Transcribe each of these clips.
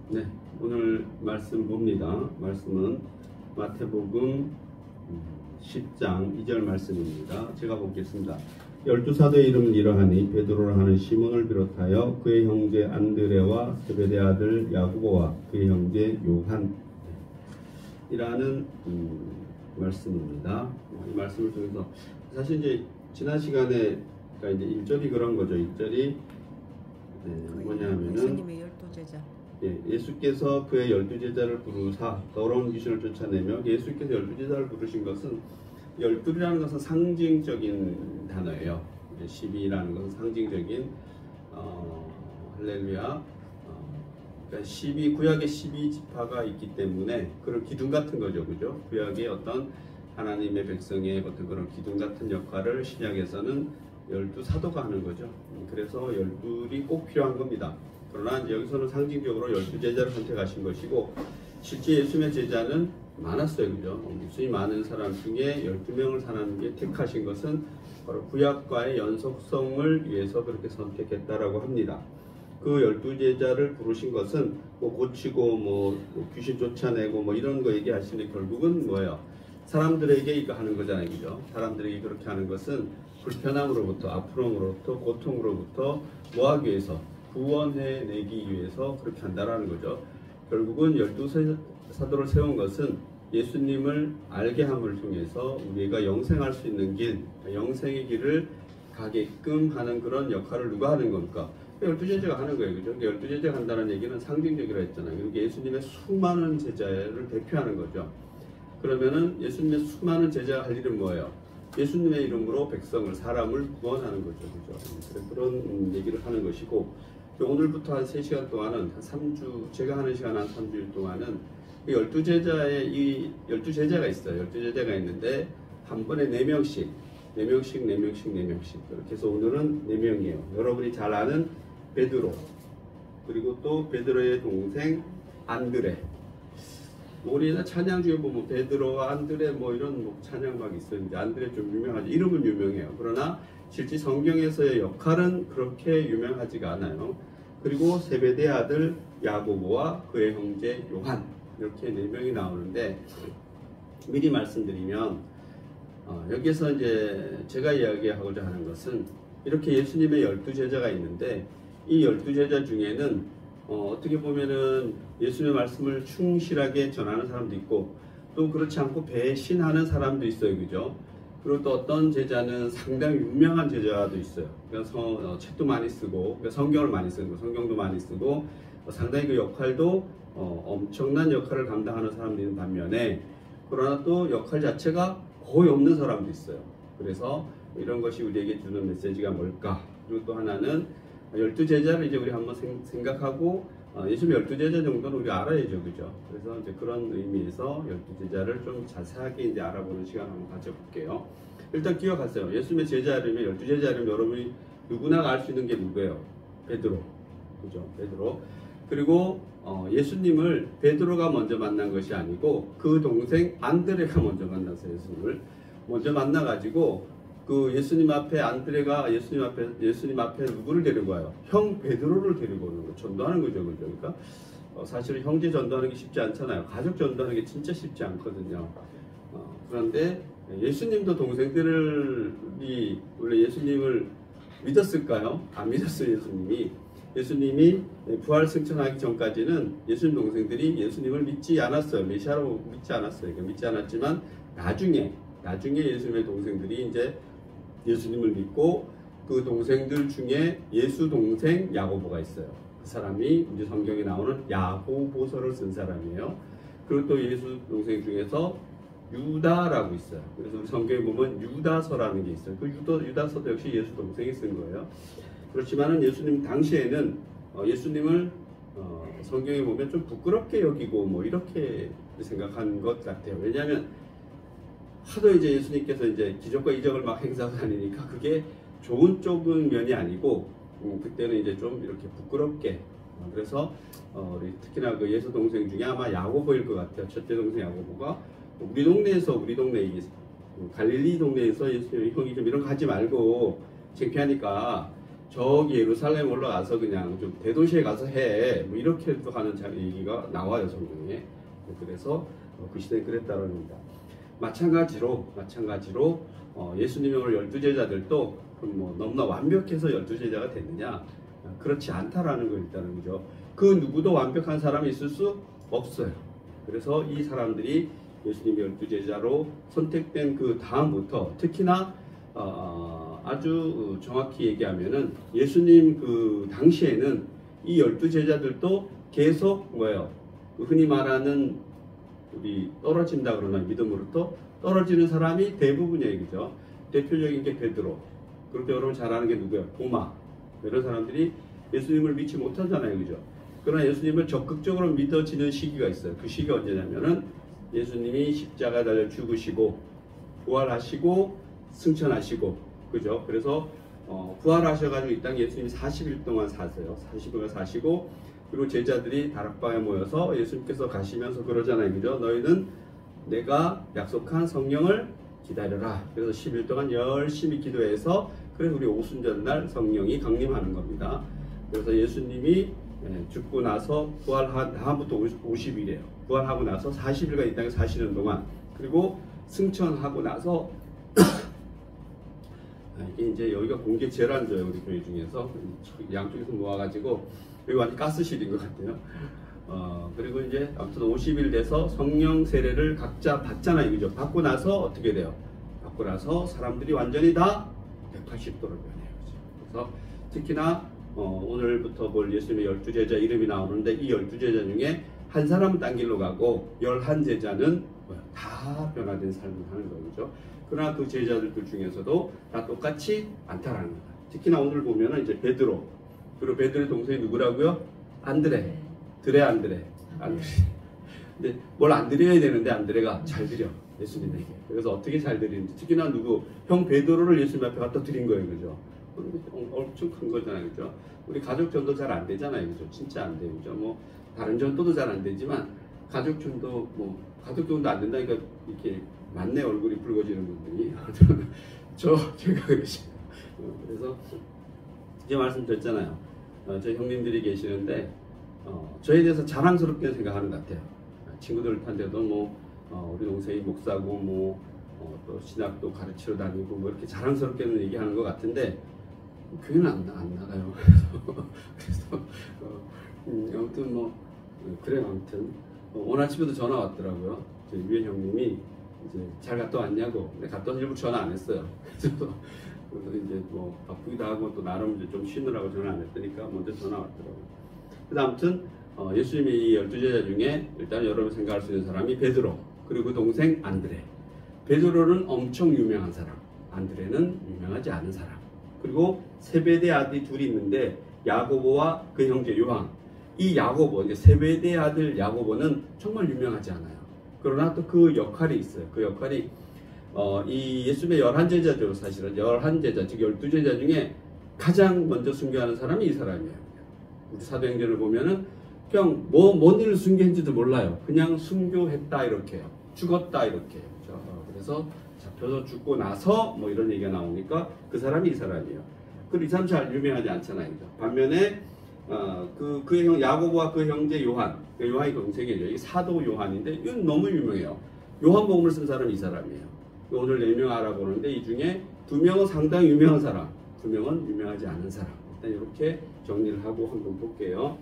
네, 오늘 말씀 봅니다. 말씀은 마태복음 10장 2절 말씀입니다. 제가 보겠습니다. 12사도의 이름은 이러하니 베드로라 하는 시몬을 비롯하여 그의 형제 안드레와 세베대 아들 야고보와 그의 형제 요한이라는 말씀입니다. 이 말씀을 통해서 사실 이제 지난 시간에 그러니까 이제 1절이 그런 거죠. 1절이 뭐냐면은 예수님의 12제자. 예수께서 그의 12제자를 부르사 더러운 귀신을 쫓아내며 예수께서 12제자를 부르신 것은 12이라는 것은 상징적인 단어예요. 12라는 것은 상징적인 할렐루야. 그러니까 구약에 12지파가 있기 때문에 그런 기둥 같은 거죠. 그죠? 구약의 어떤 하나님의 백성의 어떤 그런 기둥 같은 역할을 신약에서는 12사도가 하는 거죠. 그래서 12이 꼭 필요한 겁니다. 그러나 여기서는 상징적으로 12제자를 선택하신 것이고 실제 예수님의 제자는 많았어요. 그죠? 목숨이 많은 사람 중에 12명을 사람에게 택하신 것은 바로 구약과의 연속성을 위해서 그렇게 선택했다라고 합니다. 그 12제자를 부르신 것은 뭐 고치고 뭐 귀신 쫓아내고 뭐 이런 거 얘기하시는데 결국은 뭐예요? 사람들에게 이거 하는 거잖아요. 그죠? 사람들에게 그렇게 하는 것은 불편함으로부터 아픔으로부터 고통으로부터 뭐 하기 위해서 구원해내기 위해서 그렇게 한다라는 거죠. 결국은 12사도를 세운 것은 예수님을 알게 함을 통해서 우리가 영생할 수 있는 길, 영생의 길을 가게끔 하는 그런 역할을 누가 하는 겁니까? 12제자가 하는 거예요. 그죠? 12제자가 한다는 얘기는 상징적이라 했잖아요. 그리고 예수님의 수많은 제자를 대표하는 거죠. 그러면은 예수님의 수많은 제자가 할 일은 뭐예요? 예수님의 이름으로 백성을, 사람을 구원하는 거죠. 그죠? 그런 얘기를 하는 것이고, 오늘부터 한 3시간 동안은 한 3주, 제가 하는 시간 한 3주일 동안은 12제자의 이 12제자가 있어요. 12제자가 있는데 한 번에 4명씩 그렇게 해서 오늘은 4명이에요. 여러분이 잘 아는 베드로, 그리고 또 베드로의 동생 안드레. 우리나 찬양 중에 보면 베드로와 안드레 뭐 이런 뭐 찬양 막 있어요. 이제 안드레 좀 유명하죠. 이름은 유명해요. 그러나 실제 성경에서의 역할은 그렇게 유명하지가 않아요. 그리고 세베대 아들 야고보와 그의 형제 요한, 이렇게 4명이 나오는데 미리 말씀드리면 여기서 이제 제가 이야기하고자 하는 것은 이렇게 예수님의 12제자가 있는데 이 12제자 중에는 어떻게 보면은 예수님의 말씀을 충실하게 전하는 사람도 있고 또 그렇지 않고 배신하는 사람도 있어요. 그죠? 그리고 또 어떤 제자는 상당히 유명한 제자도 있어요. 그래서 책도 많이 쓰고 성경을 많이 쓰고 성경도 많이 쓰고 상당히 그 역할도 엄청난 역할을 감당하는 사람도 있는 반면에 그러나 또 역할 자체가 거의 없는 사람도 있어요. 그래서 이런 것이 우리에게 주는 메시지가 뭘까? 그리고 또 하나는 12제자를 이제 우리 한번 생각하고 예수님 12제자 정도는 우리가 알아야죠. 그죠? 그래서 이제 그런 의미에서 12제자를 좀 자세하게 이제 알아보는 시간 한번 가져볼게요. 일단 기억하세요. 예수님의 제자 이름이 12제자 이름 여러분이 누구나 알 수 있는 게 누구예요? 베드로. 그죠? 베드로. 그리고 예수님을 베드로가 먼저 만난 것이 아니고 그 동생 안드레가 먼저 만나서 예수님을 먼저 만나가지고 그 예수님 앞에 안드레가 예수님 앞에 누구를 데리고 와요? 형 베드로를 데리고 오는 거, 전도하는 거죠. 그죠? 그러니까 사실 형제 전도하는 게 쉽지 않잖아요. 가족 전도하는 게 진짜 쉽지 않거든요. 그런데 예수님도 동생들이 원래 예수님을 믿었을까요? 안 믿었어요. 예수님이 부활 승천하기 전까지는 예수님 동생들이 예수님을 믿지 않았어요. 메시아로 믿지 않았어요. 그러니까 믿지 않았지만 나중에 예수님의 동생들이 이제 예수님을 믿고 그 동생들 중에 예수 동생 야고보가 있어요. 그 사람이 이제 성경에 나오는 야고보서를 쓴 사람이에요. 그리고 또 예수 동생 중에서 유다라고 있어요. 그래서 우리 성경에 보면 유다서라는 게 있어요. 그 유다서도 역시 예수 동생이 쓴 거예요. 그렇지만은 예수님 당시에는 예수님을 성경에 보면 좀 부끄럽게 여기고 뭐 이렇게 생각한 것 같아요. 왜냐하면 하도 이제 예수님께서 이제 기적과 이적을 막 행사하고 다니니까 그게 좋은 쪽은 면이 아니고 그때는 이제 좀 이렇게 부끄럽게 그래서 우리 특히나 그 예수 동생 중에 아마 야고보일 것 같아요. 첫째 동생 야고보가 우리 동네 갈릴리 동네에서 예수님 형이 좀 이런 거 하지 말고 창피하니까 저기 예루살렘 올라가서 그냥 좀 대도시에 가서 해. 뭐 이렇게도 하는 얘기가 나와요, 성경에. 그래서 그 시대에 그랬다는 겁니다. 마찬가지로 예수님의 오늘 12제자들도 뭐 너무나 완벽해서 12제자가 됐느냐? 그렇지 않다라는 거 일단은 그죠. 그 누구도 완벽한 사람이 있을 수 없어요. 그래서 이 사람들이 예수님의 12제자로 선택된 그 다음부터 특히나 아주 정확히 얘기하면은 예수님 그 당시에는 이 12제자들도 계속 뭐예요? 흔히 말하는 우리 떨어진다 그러나 믿음으로부터 떨어지는 사람이 대부분이에요. 그죠? 대표적인 게 베드로. 그렇게 여러분 잘 아는 게 누구예요? 도마. 이런 사람들이 예수님을 믿지 못하잖아요. 그죠? 그러나 예수님을 적극적으로 믿어지는 시기가 있어요. 그 시기가 언제냐면은 예수님이 십자가 달려 죽으시고 부활하시고 승천하시고 그죠? 그래서 부활하셔가지고 이 땅에 예수님이 40일 동안 사세요. 40일간 사시고 그리고 제자들이 다락방에 모여서 예수님께서 가시면서 그러잖아요. 그죠? 너희는 내가 약속한 성령을 기다려라. 그래서 10일 동안 열심히 기도해서 그래서 우리 오순절날 성령이 강림하는 겁니다. 그래서 예수님이 죽고 나서 부활한 다음부터 50일이에요. 부활하고 나서 40일간 이 땅에 사시는 동안 그리고 승천하고 나서 이게 이제 여기가 공개 제일 안 줘요. 우리 교회 중에서 양쪽에서 모아가지고 여기 완전 가스실인 것 같아요. 그리고 이제 아무튼 50일 돼서 성령 세례를 각자 받잖아요. 그죠? 받고 나서 어떻게 돼요? 받고 나서 사람들이 완전히 다 180도로 변해요. 그래서 특히나 오늘부터 볼 예수님의 12제자 이름이 나오는데 이 12제자 중에 한 사람은 딴 길로 가고 11제자는 다 변화된 삶을 하는 거죠. 그러나 그 제자들 중에서도 다 똑같이 않다라는 거다. 특히나 오늘 보면은 이제 베드로 그리고 베드로의 동생이 누구라고요? 안드레. 안드레. 근데 뭘 안 드려야 되는데 안드레가 잘 드려 예수님에게. 그래서 어떻게 잘 드리는지 특히나 누구 형 베드로를 예수님 앞에 갖다 드린 거예요. 그죠? 엄청 큰 거잖아요. 그죠? 우리 가족 전도 잘 안 되잖아요. 그죠? 진짜 안 돼요. 그죠? 뭐 다른 전도도 잘 안 되지만 가족 전도 가족 전도 안 된다니까 이렇게 만내 얼굴이 붉어지는 분들이 제가 그러시죠. 그래서 이제 말씀드렸잖아요. 저희 형님들이 계시는데 저에 대해서 자랑스럽게 생각하는 것 같아요. 친구들 한테도 우리 동생이 목사고 또 신학도 가르치러 다니고 이렇게 자랑스럽게는 얘기하는 것 같은데 교회는 안 나가요. 그래서 아무튼 그래요. 아무튼 오늘 아침에도 전화 왔더라고요. 저희 유엔 형님이 이제 잘 갔다 왔냐고. 근데 갔다 온 일부 전화 안 했어요. 그래서 이제 바쁘기도 하고 또 나름 이제 좀 쉬느라고 전화 안 했으니까 먼저 전화 왔더라고요. 그래서 아무튼 예수님의 이 12제자 중에 일단 여러분 생각할 수 있는 사람이 베드로 그리고 동생 안드레. 베드로는 엄청 유명한 사람, 안드레는 유명하지 않은 사람. 그리고 세베대 아들이 둘이 있는데 야고보와 그 형제 요한. 이 야고보, 이제 세베대 아들 야고보는 정말 유명하지 않아요. 그러나 또 그 역할이 있어요. 그 역할이 이 예수님의 11제자죠. 사실은 11제자, 즉 12제자 중에 가장 먼저 순교하는 사람이 이 사람이에요. 우리 사도행전을 보면은 그냥 뭔 일을 순교했는지도 몰라요. 그냥 순교했다 이렇게 해요. 죽었다 이렇게 해요. 그래서 잡혀서 죽고 나서 이런 얘기가 나오니까 그 사람이 이 사람이에요. 그리고 이 사람 잘 유명하지 않잖아요. 그죠? 반면에 그 형 야고보와 그 형제 요한, 요한이 동생이죠. 이 사도 요한인데 이건 너무 유명해요. 요한복음을 쓴 사람이 이 사람이에요. 오늘 4명 알아보는데 이 중에 2명은 상당히 유명한 사람, 2명은 유명하지 않은 사람. 일단 이렇게 정리를 하고 한번 볼게요.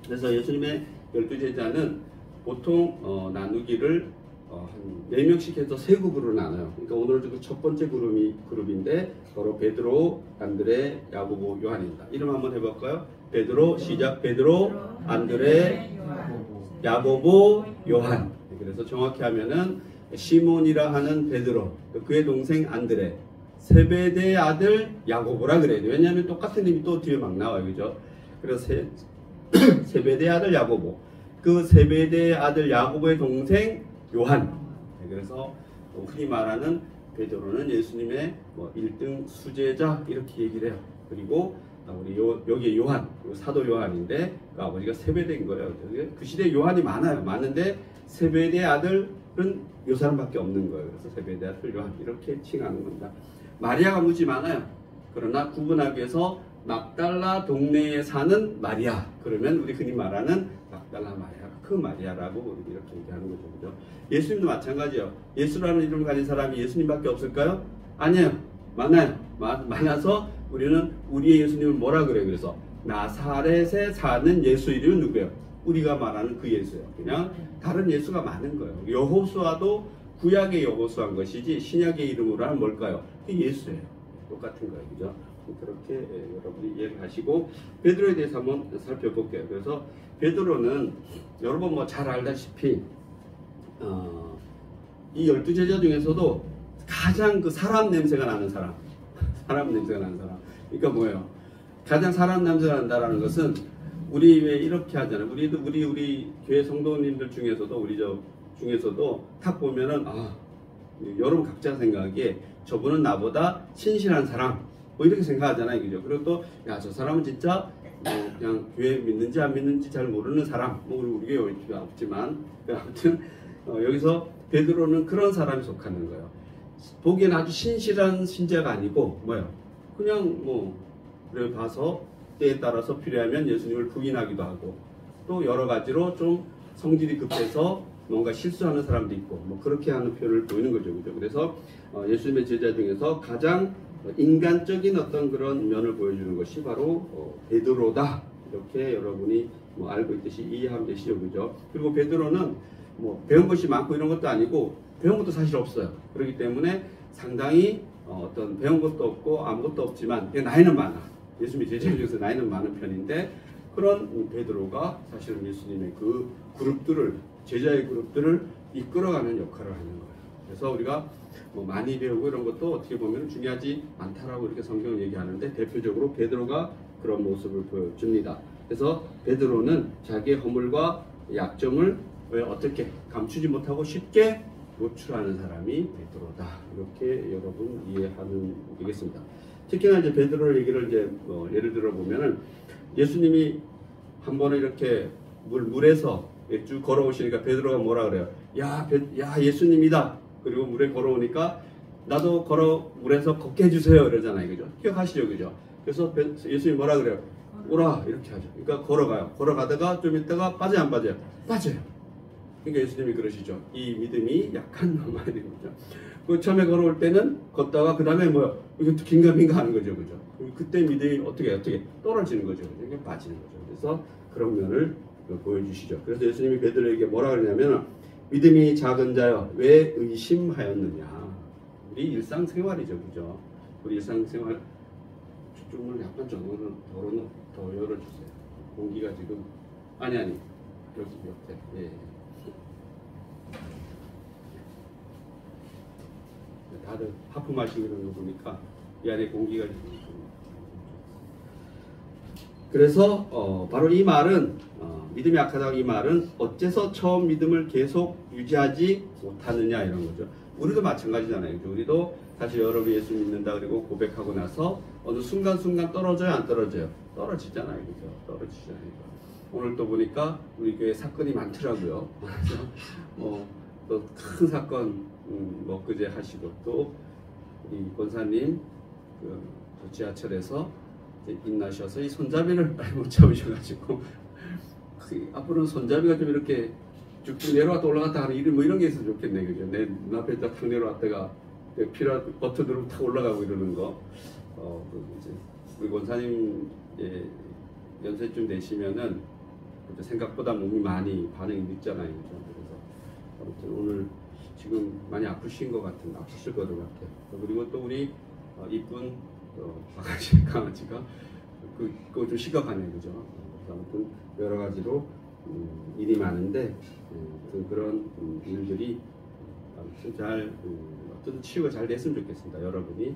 그래서 예수님의 12제자는 보통 나누기를 한 4명씩 해서 3그룹으로 나눠요. 그러니까 오늘 첫 번째 그룹인데 바로 베드로, 안드레, 야고보, 요한입니다. 이름 한번 해볼까요? 베드로, 시작. 베드로, 안드레, 야고보, 요한. 그래서 정확히 하면은 시몬이라 하는 베드로, 그의 동생 안드레, 세베대의 아들 야고보라 그래요. 왜냐하면 똑같은 이름이 또 뒤에 막 나와요. 그죠? 그래서 세베대의 아들 야고보, 그 세베대의 아들 야고보의 동생 요한. 그래서 흔히 말하는 베드로는 예수님의 1등 수제자 이렇게 얘기를 해요. 그리고 우리 여기 요한, 사도 요한인데 그 아버지가 세베대인 거예요. 그 시대에 요한이 많은데 세베대의 아들은 요 사람밖에 없는 거예요. 그래서 세베대의 아들 요한 이렇게 칭하는 겁니다. 마리아가 무지 많아요. 그러나 구분하기 위해서 막달라 동네에 사는 마리아. 그러면 우리 흔히 말하는 막달라 마리아, 그 마리아라고 우리 이렇게 얘기하는 거죠. 그죠? 예수님도 마찬가지예요. 예수라는 이름을 가진 사람이 예수님밖에 없을까요? 아니에요. 많아요. 많아서 우리는 우리의 예수님을 뭐라 그래요? 그래서 나사렛에 사는 예수 이름은 누구예요? 우리가 말하는 그 예수예요. 그냥 다른 예수가 많은 거예요. 여호수아도 구약의 여호수아인 것이지 신약의 이름으로 하면 뭘까요? 그 예수예요. 똑같은 거예요. 그죠? 그렇게 여러분이 이해를 하시고 베드로에 대해서 한번 살펴볼게요. 그래서 베드로는 여러분 뭐 잘 알다시피 이 12제자 중에서도 가장 그 사람 냄새가 나는 사람 사람 냄새가 나는 사람. 그러니까 뭐예요? 가장 사람 냄새가 난다라는 것은 우리 왜 이렇게 하잖아요. 우리 교회 성도님들 중에서도 우리 중에서도 딱 보면은 여러분 각자 생각에 저분은 나보다 신실한 사람 뭐 이렇게 생각하잖아요. 그죠? 그리고 또 야, 저 사람은 진짜 그냥 교회 믿는지 안 믿는지 잘 모르는 사람. 뭐 우리 교회 없지만 아무튼 여기서 베드로는 그런 사람이 속하는 거예요. 보기엔 아주 신실한 신자가 아니고 뭐예요? 그냥 뭐 그래 봐서 때에 따라서 필요하면 예수님을 부인하기도 하고 또 여러 가지로 좀 성질이 급해서 뭔가 실수하는 사람도 있고 뭐 그렇게 하는 표현을 보이는 거죠. 그죠? 그래서 예수님의 제자 중에서 가장 인간적인 어떤 그런 면을 보여주는 것이 바로 베드로다. 이렇게 여러분이 뭐 알고 있듯이 이해하면 되시죠. 그죠? 그리고 베드로는 뭐 배운 것이 많고 이런 것도 아니고 배운 것도 사실 없어요. 그렇기 때문에 상당히 어떤 배운 것도 없고 아무것도 없지만 나이는 많아. 예수님의 제자 중에서 나이는 많은 편인데 그런 베드로가 사실은 예수님의 그 그룹들을 제자의 그룹들을 이끌어가는 역할을 하는 거예요. 그래서 우리가 뭐 많이 배우고 이런 것도 어떻게 보면 중요하지 않다라고 이렇게 성경을 얘기하는데 대표적으로 베드로가 그런 모습을 보여줍니다. 그래서 베드로는 자기의 허물과 약점을 왜 어떻게 감추지 못하고 쉽게 노출하는 사람이 베드로다. 이렇게 여러분 이해하면 되겠습니다. 특히나 이제 베드로 얘기를 이제 예를 들어 보면은 예수님이 한 번은 이렇게 물에서 쭉 걸어오시니까 베드로가 뭐라 그래요? 야 예수님이다. 그리고 물에 걸어오니까 나도 물에서 걷게 해주세요. 이러잖아요. 그죠? 기억하시죠? 그죠? 그래서 예수님이 뭐라 그래요? 오라. 이렇게 하죠. 그러니까 걸어가요. 걸어가다가 좀 있다가 빠져요? 안 빠져요? 빠져요. 그러니까 예수님이 그러시죠. 이 믿음이 약한 놈아야 되는 거죠. 그 처음에 걸어올 때는 걷다가 그 다음에 뭐요? 이거 긴가민가 하는 거죠. 그죠? 그때 믿음이 어떻게 떨어지는 거죠. 이게 빠지는 거죠. 그래서 그런 면을 보여주시죠. 그래서 예수님이 베드로에게 뭐라 그러냐면 믿음이 작은 자여 왜 의심하였느냐. 우리 일상생활이죠. 그죠? 우리 일상생활 주문을 약간 저거는 더 열어주세요. 공기가 지금 아니 여기 옆에 예. 다들 하프 마시고 이런 거 보니까 이 안에 공기가 좀 그래서 바로 이 말은 믿음이 약하다고 이 말은 어째서 처음 믿음을 계속 유지하지 못하느냐 이런 거죠. 우리도 마찬가지잖아요. 우리도 사실 여러분 예수 믿는다 그리고 고백하고 나서 어느 순간순간 떨어져요 안 떨어져요? 떨어지잖아요. 그죠? 떨어지잖아요. 오늘 또 보니까 우리 교회 사건이 많더라고요. 그래서 또 큰 사건 그제 하시고 또 우리 권사님 그 지하철에서 인나셔서 이 손잡이를 빨리 못 잡으셔가지고 앞으로는 손잡이가 좀 이렇게 쭉쭉 내려왔다 올라갔다 하는 일이 뭐 이런 게 있어서 좋겠네. 그죠? 내 눈앞에 딱 내려왔다가 필요한 버튼 누르고 탁 올라가고 이러는 거. 이제 우리 권사님 연세쯤 되시면은 생각보다 몸이 많이 반응이 늦잖아요. 그죠? 그래서 아무튼 오늘 지금 많이 아프신 것 같은, 아프실 것 같아요. 그리고 또 우리 이쁜 강아지가 그거 좀 심각하네요. 그죠? 아무튼 여러 가지로 일이 많은데 그런 일들이 아무튼 잘 어떤 치유가 잘 됐으면 좋겠습니다. 여러분이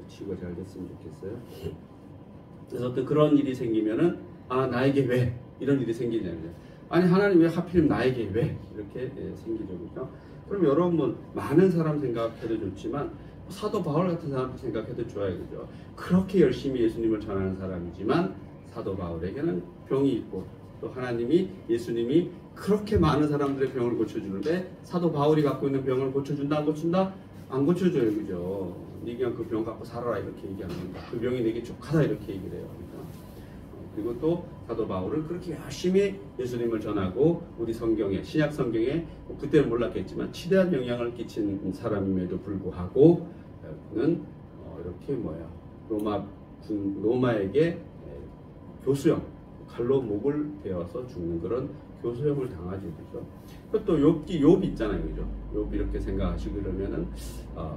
치유가 잘 됐으면 좋겠어요. 그래서 어떤 그런 일이 생기면은 나에게 왜 이런 일이 생기냐면 아니 하나님 왜 하필이면 나에게 왜 이렇게 생기죠. 그죠? 그럼 여러분 많은 사람 생각해도 좋지만 사도 바울 같은 사람 생각해도 좋아요. 그죠? 그렇게 열심히 예수님을 전하는 사람이지만 사도 바울에게는 병이 있고 또 하나님이 예수님이 그렇게 많은 사람들의 병을 고쳐주는데 사도 바울이 갖고 있는 병을 고쳐준다 안 고친다? 안 고쳐줘요, 그죠? 네 그냥 그 병 갖고 살아라 이렇게 얘기하는 겁니다. 그 병이 내게 족하다 이렇게 얘기를 해요. 그러니까. 그리고 또 사도 바울은 그렇게 열심히 예수님을 전하고 우리 성경에 신약 성경에 그때는 몰랐겠지만 치대한 영향을 끼친 사람임에도 불구하고 그는 이렇게 로마에게 교수형 칼로 목을 베어서 죽는 그런 교수형을 당하죠, 그죠? 또 욥 있잖아요, 그죠? 욥 이렇게 생각하시고 그러면은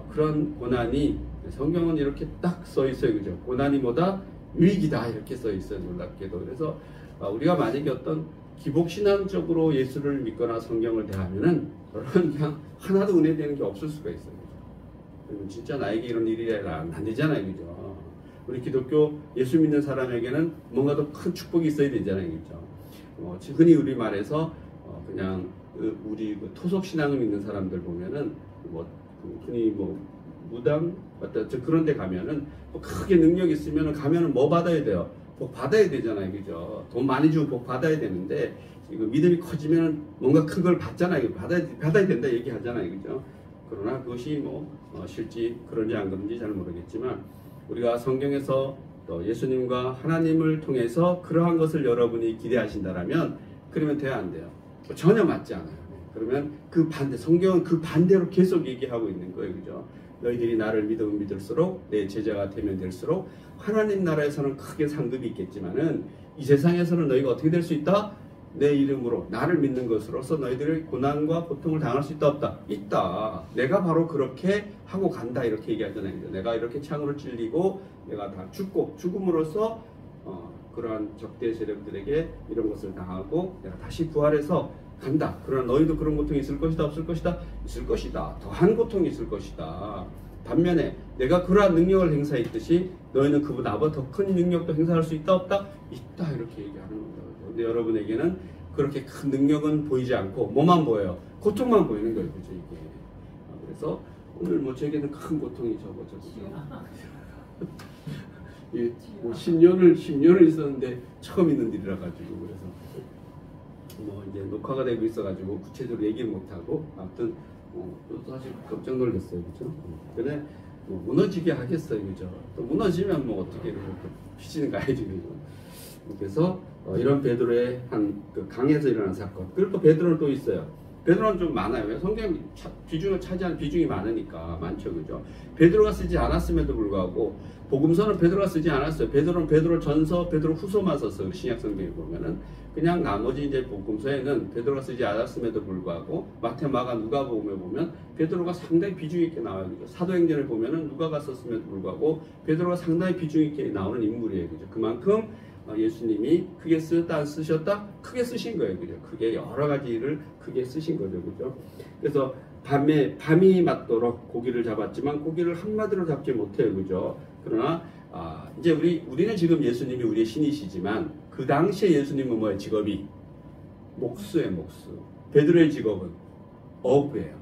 그런 고난이 성경은 이렇게 딱 써 있어요, 그죠? 고난이 뭐다 유익이다 이렇게 써 있어요, 놀랍게도. 그래서 우리가 만약에 어떤 기복신앙적으로 예수를 믿거나 성경을 대하면은 여러분 그냥 하나도 은혜되는 게 없을 수가 있어요, 그죠? 진짜 나에게 이런 일이 안 되잖아요, 그죠? 우리 기독교 예수 믿는 사람에게는 뭔가 더 큰 축복이 있어야 되잖아요, 그죠? 흔히 우리 말해서 그냥 우리 토속 신앙을 믿는 사람들 보면은 흔히 무당 그런 데 가면은 크게 능력 있으면은 가면은 뭐 받아야 돼요? 복 받아야 되잖아요, 그죠? 돈 많이 주면 복 받아야 되는데 믿음이 커지면은 뭔가 큰 걸 받잖아요. 받아야 된다 얘기하잖아요, 그죠? 그러나 그것이 실제 그런지 안 그런지 잘 모르겠지만 우리가 성경에서 또 예수님과 하나님을 통해서 그러한 것을 여러분이 기대하신다라면 그러면 돼야 안 돼요? 전혀 맞지 않아요. 그러면 그 반대, 성경은 그 반대로 계속 얘기하고 있는 거예요, 그죠? 너희들이 나를 믿으면 믿을수록 내 제자가 되면 될수록 하나님 나라에서는 크게 상급이 있겠지만은 이 세상에서는 너희가 어떻게 될 수 있다? 내 이름으로 나를 믿는 것으로서 너희들이 고난과 고통을 당할 수 있다 없다? 있다. 내가 바로 그렇게 하고 간다 이렇게 얘기하잖아요. 내가 이렇게 창으로 찔리고 내가 다 죽고 죽음으로써 그러한 적대 세력들에게 이런 것을 당하고 내가 다시 부활해서 간다. 그러나 너희도 그런 고통이 있을 것이다 없을 것이다? 있을 것이다. 더한 고통이 있을 것이다. 반면에 내가 그러한 능력을 행사했듯이 너희는 그보다 더 큰 능력도 행사할 수 있다 없다? 있다 이렇게 얘기하는 거예요. 근데 여러분에게는 그렇게 큰 능력은 보이지 않고 뭐만 보여요? 고통만 보이는 거예요, 그죠 이게. 그래서 오늘 저에게는 큰 고통이 저거죠. 10년을 있었는데 처음 있는 일이라 가지고 그래서 이제 녹화가 되고 있어가지고 구체적으로 얘기를 못하고 아무튼 사실 깜짝 놀랐어요, 그죠? 근데 무너지게 하겠어요, 그죠? 또 무너지면 어떻게 이렇게 피치는 가야지, 그죠? 그래서 이런 베드로의 그 강에서 일어난 사건. 그리고 또 베드로는 또 있어요. 베드로는 좀 많아요. 성경 비중을 차지하는 비중이 많으니까 많죠, 그죠? 베드로가 쓰지 않았음에도 불구하고 복음서는 베드로가 쓰지 않았어요. 베드로는 베드로 전서, 베드로 후서만 썼어요. 신약 성경에 보면은 그냥 나머지 이제 복음서에는 베드로가 쓰지 않았음에도 불구하고 마태, 마가, 누가복음에 보면 베드로가 상당히 비중 있게 나와요. 그죠? 사도행전을 보면은 누가가 썼음에도 불구하고 베드로가 상당히 비중 있게 나오는 인물이에요, 그죠? 그만큼 예수님이 크게 쓰셨다 안 쓰셨다? 크게 쓰신 거예요, 그죠? 크게 여러 가지 일을 크게 쓰신 거죠, 그죠? 그래서 밤이 맞도록 고기를 잡았지만 고기를 한마디로 잡지 못해요, 그죠? 그러나 이제 우리는 지금 예수님이 우리의 신이시지만 그 당시에 예수님은 뭐예요? 직업이 목수예요, 목수. 베드로의 직업은 어부예요.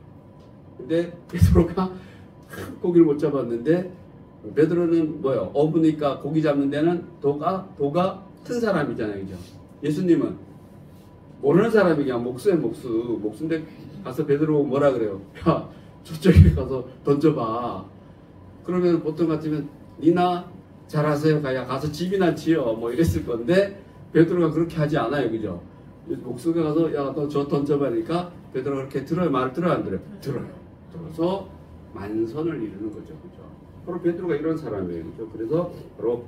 근데 베드로가 고기를 못 잡았는데 베드로는 뭐예요? 어부니까 고기 잡는 데는 도가 튼 사람이잖아요, 그죠? 예수님은 모르는 사람이 그냥 목수예요, 목수. 목수인데 가서 베드로 뭐라 그래요? 야, 저쪽에 가서 던져봐. 그러면 보통 같으면 니나 잘하세요. 가서 집이나 지어. 이랬을 건데 베드로가 그렇게 하지 않아요, 그죠? 목수가 가서 야, 너 저 던져봐니까 베드로가 그렇게 들어요. 말을 들어요, 안 들어요? 들어요. 들어서 만선을 이루는 거죠, 그죠? 바로 베드로가 이런 사람이에요, 그죠? 그래서 바로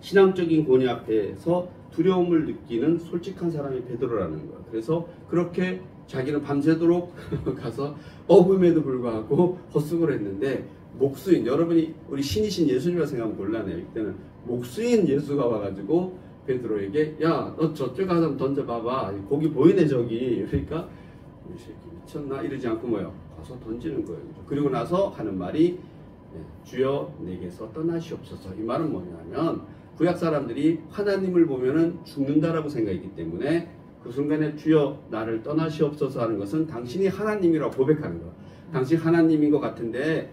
신앙적인 권위 앞에서 두려움을 느끼는 솔직한 사람이 베드로라는 거예요. 그래서 그렇게 자기는 밤새도록 가서 어부임에도 불구하고 헛수고를 했는데 목수인, 여러분이 우리 신이신 예수님이라 생각하면 곤란해요. 이때는 목수인 예수가 와가지고 베드로에게 야, 너 저쪽 가서 한번 던져봐봐. 고기 보이네 저기. 그러니까 이 새끼 미쳤나? 이러지 않고 가서 던지는 거예요. 그리고 나서 하는 말이 주여 내게서 떠나시옵소서. 이 말은 뭐냐면 구약 사람들이 하나님을 보면은 죽는다라고 생각했기 때문에 그 순간에 주여 나를 떠나시옵소서 하는 것은 당신이 하나님이라고 고백하는 거야. 당신 하나님인 것 같은데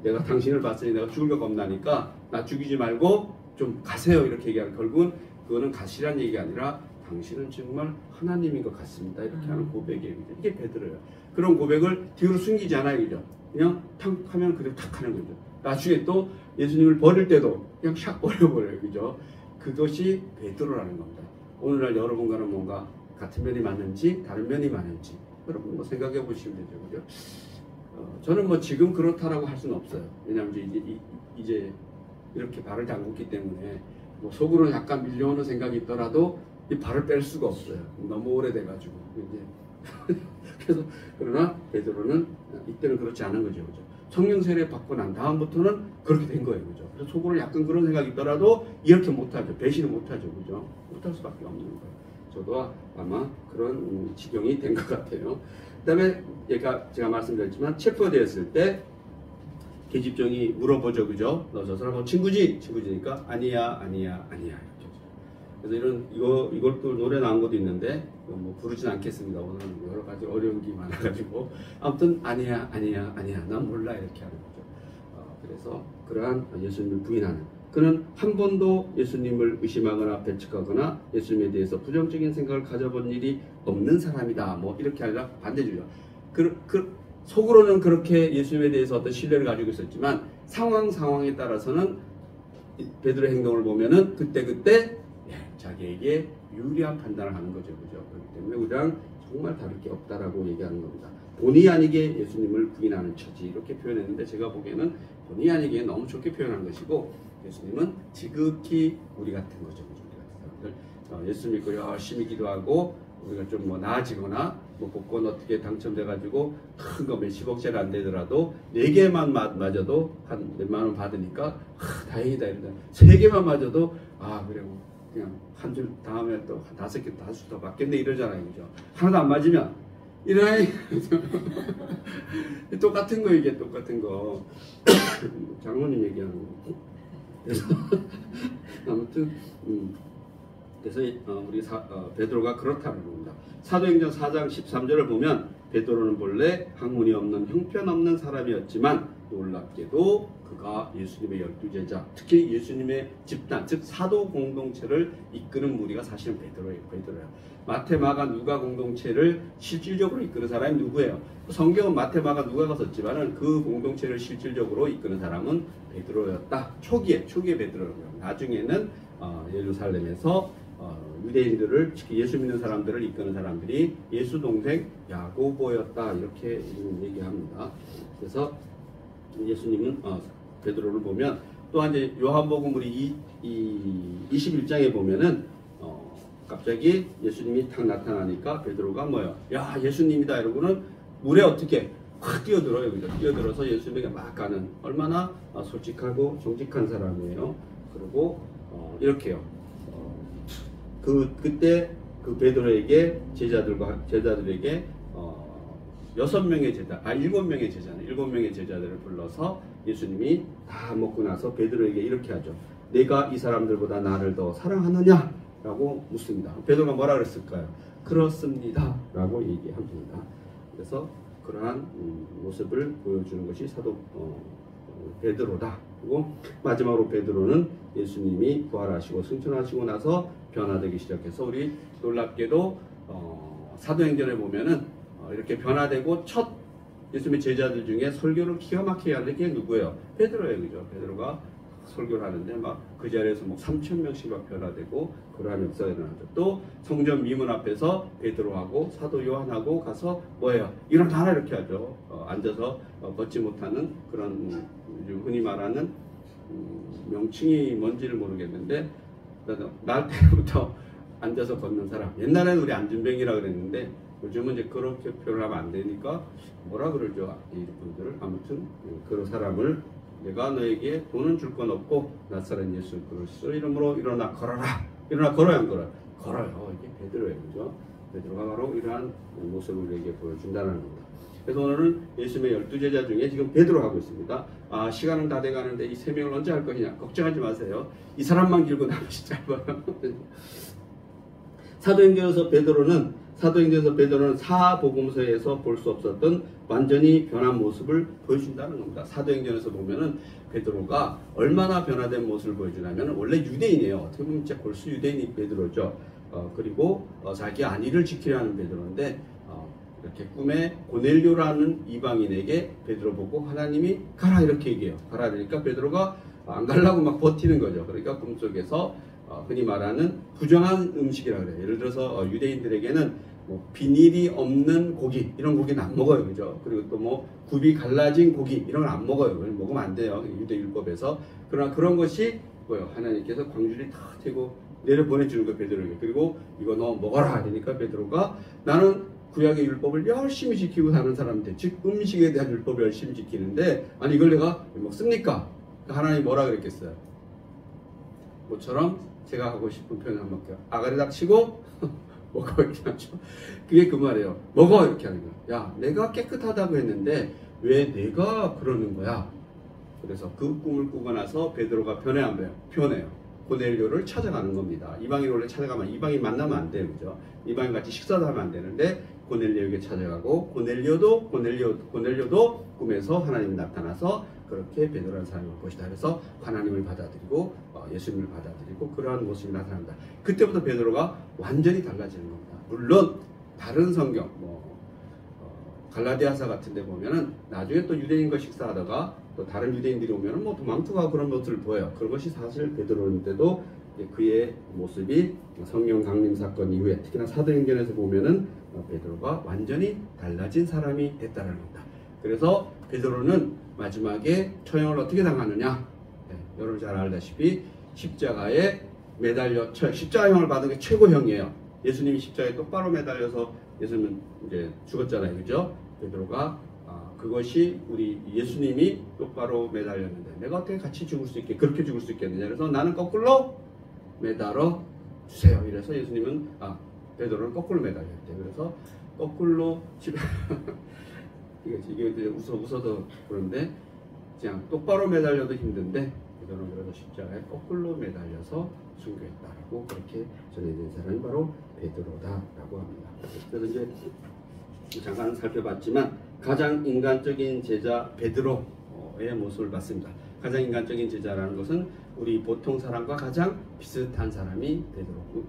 내가 당신을 봤으니 내가 죽을 것 겁나니까 나 죽이지 말고 좀 가세요 이렇게 얘기하는, 결국은 그거는 가시란 얘기가 아니라 당신은 정말 하나님인 것 같습니다. 이렇게 하는 고백이에요. 이게 베드로예요. 그런 고백을 뒤로 숨기지 않아요. 그죠? 그냥 탁 하면 그대로 탁 하는 거죠. 나중에 또 예수님을 버릴 때도 그냥 샥 버려버려요. 그죠? 그것이 베드로라는 겁니다. 오늘날 여러분과는 뭔가 같은 면이 많은지 다른 면이 많은지 여러분 뭐 생각해 보시면 되죠. 그죠? 저는 뭐 지금 그렇다라고 할 수는 없어요. 왜냐하면 이제 이렇게 발을 담궜기 때문에 뭐 속으로는 약간 밀려오는 생각이 있더라도 이 발을 뺄 수가 없어요. 너무 오래돼가지고 이제 그래서 그러나 베드로는 이때는 그렇지 않은 거죠. 그죠? 성령 세례 받고 난 다음부터는 그렇게 된 거예요. 그죠? 그래서 속으로 약간 그런 생각이 있더라도 이렇게 못하죠. 배신을 못하죠. 그죠? 못할 수밖에 없는 거예요. 저도 아마 그런 지경이 된 것 같아요. 그 다음에 제가 말씀드렸지만 체포되었을 때 계집종이 물어보죠. 그죠? 너 저 사람 친구지? 친구지니까 아니야 이렇게. 그래서 이것도 노래 나온 것도 있는데 뭐 부르진 않겠습니다. 오늘 여러 가지 어려운 게 많아가지고 아무튼 아니야 난 몰라 이렇게 하는 거죠. 그래서 그러한 예수님을 부인하는 그는 한 번도 예수님을 의심하거나 배척하거나 예수님에 대해서 부정적인 생각을 가져본 일이 없는 사람이다. 뭐 이렇게 하려 반대주죠. 속으로는 그렇게 예수님에 대해서 어떤 신뢰를 가지고 있었지만 상황에 따라서는 베드로의 행동을 보면은 그때 자기에게 유리한 판단을 하는 거죠. 그죠? 그렇기 때문에 우리랑 정말 다를 게 없다라고 얘기하는 겁니다. 본의 아니게 예수님을 부인하는 처지 이렇게 표현했는데 제가 보기에는 본의 아니게 너무 좋게 표현한 것이고 예수님은 지극히 우리 같은 거죠. 우리 같은 사람들 예수 믿고 열심히 기도하고 우리가 좀 뭐 나아지거나 뭐 복권 어떻게 당첨돼가지고 큰 거 몇십억짜리 안 되더라도 4개만 맞아도 한 몇만 원 받으니까 다행이다 이러다 3개만 맞아도 그래 뭐 그냥 한 줄 다음에 또 5개 5줄 더 받겠네 이러잖아요. 그죠? 하나도 안 맞으면 이러니 똑같은 거 이게 똑같은 거 장모님 얘기하는 거. 그래서 아무튼 그래서 우리 베드로가 그렇다는 겁니다. 사도행전 4장 13절을 보면 베드로는 본래 학문이 없는 형편없는 사람이었지만 놀랍게도 그가 예수님의 12제자 특히 예수님의 집단 즉 사도 공동체를 이끄는 무리가 사실은 베드로예요. 마태, 마가, 누가 공동체를 실질적으로 이끄는 사람이 누구예요? 성경은 마태, 마가, 누가가 썼지만은 그 공동체를 실질적으로 이끄는 사람은 베드로였다. 초기에 베드로예요. 나중에는 예루살렘에서 유대인들을 특히 예수 믿는 사람들을 이끄는 사람들이 예수 동생 야고보였다 이렇게 얘기합니다. 그래서 예수님은 베드로를 보면 또한 이제 요한복음 우리 21장에 보면은 갑자기 예수님이 탁 나타나니까 베드로가 뭐예요? 야 예수님이다 이러고는 물에 어떻게 확 뛰어들어요. 그죠? 뛰어들어서 예수님에게 막 가는 얼마나 솔직하고 정직한 사람이에요. 그리고 이렇게요. 그때 그 베드로에게 제자들에게 7명의 제자들을 불러서 예수님이 다 먹고 나서 베드로에게 이렇게 하죠. 내가 이 사람들보다 나를 더 사랑하느냐? 라고 묻습니다. 베드로가 뭐라 그랬을까요? 그렇습니다. 라고 얘기합니다. 그래서 그러한 모습을 보여주는 것이 사도 베드로다. 그리고 마지막으로 베드로는 예수님이 부활하시고 승천하시고 나서 변화되기 시작해서 우리 놀랍게도 사도행전에 보면은 이렇게 변화되고 첫 예수님의 제자들 중에 설교를 기가 막히게 하는 게 누구예요? 베드로예요. 그죠? 베드로가 설교를 하는데 막 그 자리에서 뭐 3,000명씩 막 변화되고 그러한 역사가 일어나죠. 또 성전 미문 앞에서 베드로하고 사도 요한하고 가서 뭐예요? 일어나라 이렇게 하죠. 앉아서 걷지 못하는 그런 흔히 말하는 명칭이 뭔지를 모르겠는데 날 때부터 앉아서 걷는 사람. 옛날에는 우리 안진뱅이라 그랬는데 요즘은 이제 그렇게 표현하면 안 되니까 뭐라 그러죠? 이분들을 아무튼 그런 사람을 내가 너에게 돈은 줄 건 없고 나사렛 예수 그리스도 이름으로 일어나 걸어라. 일어나 걸어요 안 걸어요? 걸어요. 이게 베드로예요. 그죠? 베드로가 바로 이러한 모습을 우리에게 보여준다는 겁니다. 그래서 오늘은 예수님의 12제자 중에 지금 베드로 하고 있습니다. 시간은 다 돼가는데 이 3명을 언제 할 것이냐 걱정하지 마세요. 이 사람만 길고 나머지 짧아요. 사도행전에서 베드로는 사복음서에서 볼 수 없었던 완전히 변한 모습을 보여준다는 겁니다. 사도행전에서 보면은 베드로가 얼마나 변화된 모습을 보여주냐면 원래 유대인이에요. 어떻게 보면 진짜 골수 유대인이 베드로죠. 그리고 자기 안위를 지키려 하는 베드로인데 이렇게 꿈에 고넬료라는 이방인에게 베드로 보고 하나님이 가라 이렇게 얘기해요. 가라 그러니까 베드로가 안 가려고 막 버티는 거죠. 그러니까 꿈속에서 흔히 말하는 부정한 음식이라 그래요. 예를 들어서 유대인들에게는 뭐 비닐이 없는 고기 이런 고기는 안 먹어요, 그죠? 그리고 또 뭐 굽이 갈라진 고기 이런 걸 안 먹어요. 먹으면 안 돼요, 유대 율법에서. 그러나 그런 것이 뭐요? 하나님께서 광주리 다 태고 내려 보내주는 거예요, 베드로에게. 그리고 이거 너 먹어라 그러니까 베드로가 나는 구약의 율법을 열심히 지키고 사는 사람인데, 즉 음식에 대한 율법을 열심히 지키는데 아니 이걸 내가 먹습니까? 하나님 뭐라 그랬겠어요? 모처럼 제가 하고 싶은 표현 한번 할게요. 아가리 닥치고 먹어 이렇게 하죠. 그게 그 말이에요. 먹어 이렇게 하는 거야. 야, 내가 깨끗하다고 했는데 왜 내가 그러는 거야? 그래서 그 꿈을 꾸고 나서 베드로가 변해요. 고넬료를 찾아가는 겁니다. 이방인 원래 찾아가면 이방인 만나면 안 돼요, 그죠? 이방인 같이 식사도 하면 안 되는데 고넬료에게 찾아가고 고넬료도 꿈에서 하나님이 나타나서 그렇게 베드로라는 사람이 올 것이다. 그래서 하나님을 받아들이고 예수님을 받아들이고 그러한 모습이 나타납니다. 그때부터 베드로가 완전히 달라지는 겁니다. 물론 다른 성경 갈라디아서 같은 데 보면은 나중에 또 유대인과 식사하다가 또 다른 유대인들이 오면은 뭐 도망투가 그런 모습을 보여요. 그런 것이 사실 베드로인데도 그의 모습이 성령 강림 사건 이후에 특히나 사도행전에서 보면은 베드로가 완전히 달라진 사람이 됐다는 겁니다. 그래서 베드로는 마지막에 처형을 어떻게 당하느냐? 여러분 잘 알다시피 십자가에 매달려 십자가형을 받은 게 최고형이에요. 예수님이 십자가에 똑바로 매달려서 예수님은 이제 죽었잖아요, 그죠? 베드로가 그것이 우리 예수님이 똑바로 매달렸는데 내가 어떻게 같이 죽을 수 있게 그렇게 죽을 수 있겠느냐? 그래서 나는 거꾸로 매달아 주세요. 이래서 예수님은 베드로를 거꾸로 매달렸대요. 그래서 거꾸로 이게 웃어도 그런데 그냥 똑바로 매달려도 힘든데 베드로는 그래서 십자가에 거꾸로 매달려서 순교했다라고 그렇게 전해진 사람이 바로 베드로다라고 합니다. 그래서 이제 잠깐 살펴봤지만 가장 인간적인 제자 베드로의 모습을 봤습니다. 가장 인간적인 제자라는 것은 우리 보통 사람과 가장 비슷한 사람이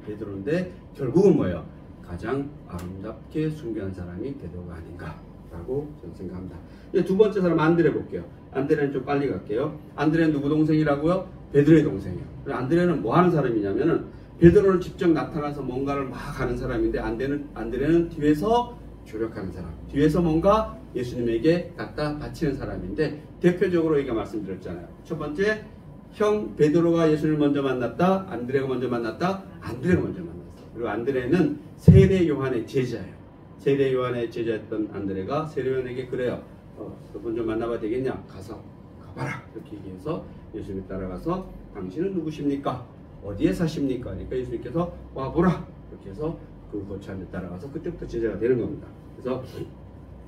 베드로인데 결국은 뭐예요? 가장 아름답게 순교한 사람이 베드로가 아닌가라고 저는 생각합니다. 이제 두 번째 사람 안드레 볼게요. 안드레는 좀 빨리 갈게요. 안드레는 누구 동생이라고요? 베드로의 동생이에요. 안드레는 뭐 하는 사람이냐면은 베드로는 직접 나타나서 뭔가를 막 하는 사람인데 안드레는 뒤에서 조력하는 사람, 뒤에서 뭔가 예수님에게 갖다 바치는 사람인데 대표적으로 얘가 말씀드렸잖아요. 첫 번째, 형 베드로가 예수를 먼저 만났다, 안드레가 먼저 만났다, 안드레가 먼저 만났어요. 그리고 안드레는 세례 요한의 제자예요. 세례 요한의 제자였던 안드레가 세례 요한에게 그래요. 너 먼저 만나봐야 되겠냐? 가봐라. 이렇게 얘기해서 예수님이 따라가서 당신은 누구십니까? 어디에 사십니까? 그러니까 예수님께서 와보라. 이렇게 해서 그 거처한테 따라가서 그때부터 제자가 되는 겁니다. 그래서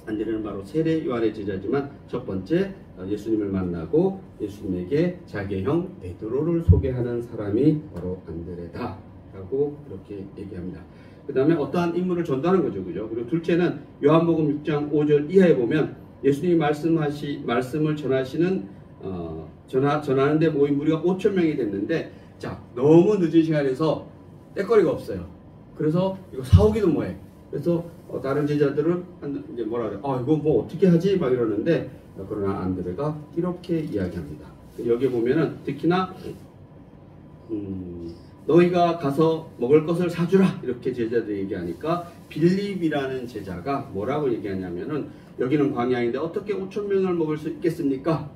안드레는 바로 세례 요한의 제자지만 첫 번째 예수님을 만나고 예수님에게 자기의 형 베드로를 소개하는 사람이 바로 안드레다라고 그렇게 얘기합니다. 그 다음에 어떠한 인물을 전도하는 거죠, 그죠? 그리고 둘째는 요한복음 6장 5절 이하에 보면 예수님이 말씀을 전하는데 모인 무리가 5,000명이 됐는데, 자, 너무 늦은 시간에서 떼거리가 없어요. 그래서 이거 사오기도 뭐해. 그래서 다른 제자들은 이제 뭐라 그래? 이거 뭐 어떻게 하지? 막 이러는데, 그러나 안드레가 이렇게 이야기합니다. 여기 보면은 특히나 너희가 가서 먹을 것을 사주라 이렇게 제자들이 얘기하니까 빌립이라는 제자가 뭐라고 얘기하냐면은 여기는 광야인데 어떻게 5,000명을 먹을 수 있겠습니까?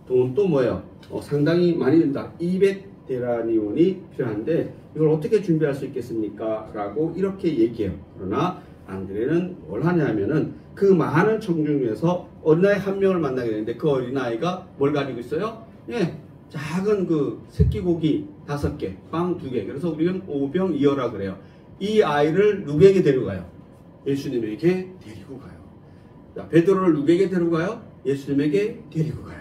돈 또 뭐예요? 상당히 많이 든다. 200데나리온이 필요한데 이걸 어떻게 준비할 수 있겠습니까? 라고 이렇게 얘기해요. 그러나 안드레는 뭘 하냐면은 그 많은 청중 중에서 어린아이 한 명을 만나게 되는데 그 어린아이가 뭘 가지고 있어요? 작은 그 새끼고기 5개, 빵 2개. 그래서 우리는 오병이어라 그래요. 이 아이를 누구에게 데리고 가요? 예수님에게 데리고 가요. 자, 베드로를 누구에게 데리고 가요? 예수님에게 데리고 가요.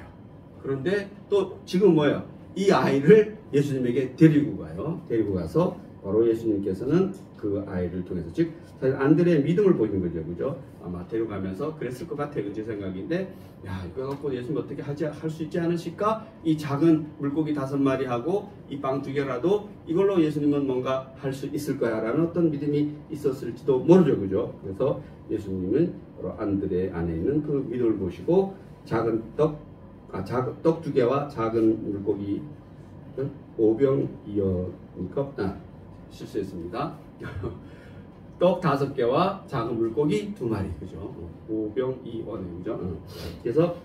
그런데 또 지금 뭐예요? 이 아이를 예수님에게 데리고 가요. 데리고 가서 바로 예수님께서는 그 아이를 통해서, 즉 사실 안드레의 믿음을 보인 거죠, 그죠? 아마 데려가면서 그랬을 것 같아요, 제 생각인데, 야, 이거 갖고 예수님 어떻게 할 수 있지 않으실까? 이 작은 물고기 5마리하고 이 빵 2개라도 이걸로 예수님은 뭔가 할 수 있을 거야라는 어떤 믿음이 있었을지도 모르죠, 그죠? 그래서 예수님은 바로 안드레 안에 있는 그 믿음을 보시고 작은 떡 2개와 작은 물고기 5병이어니까 실수했습니다. 떡 5개와 작은 물고기 2마리, 그죠? 5병이어네, 그죠? 그래서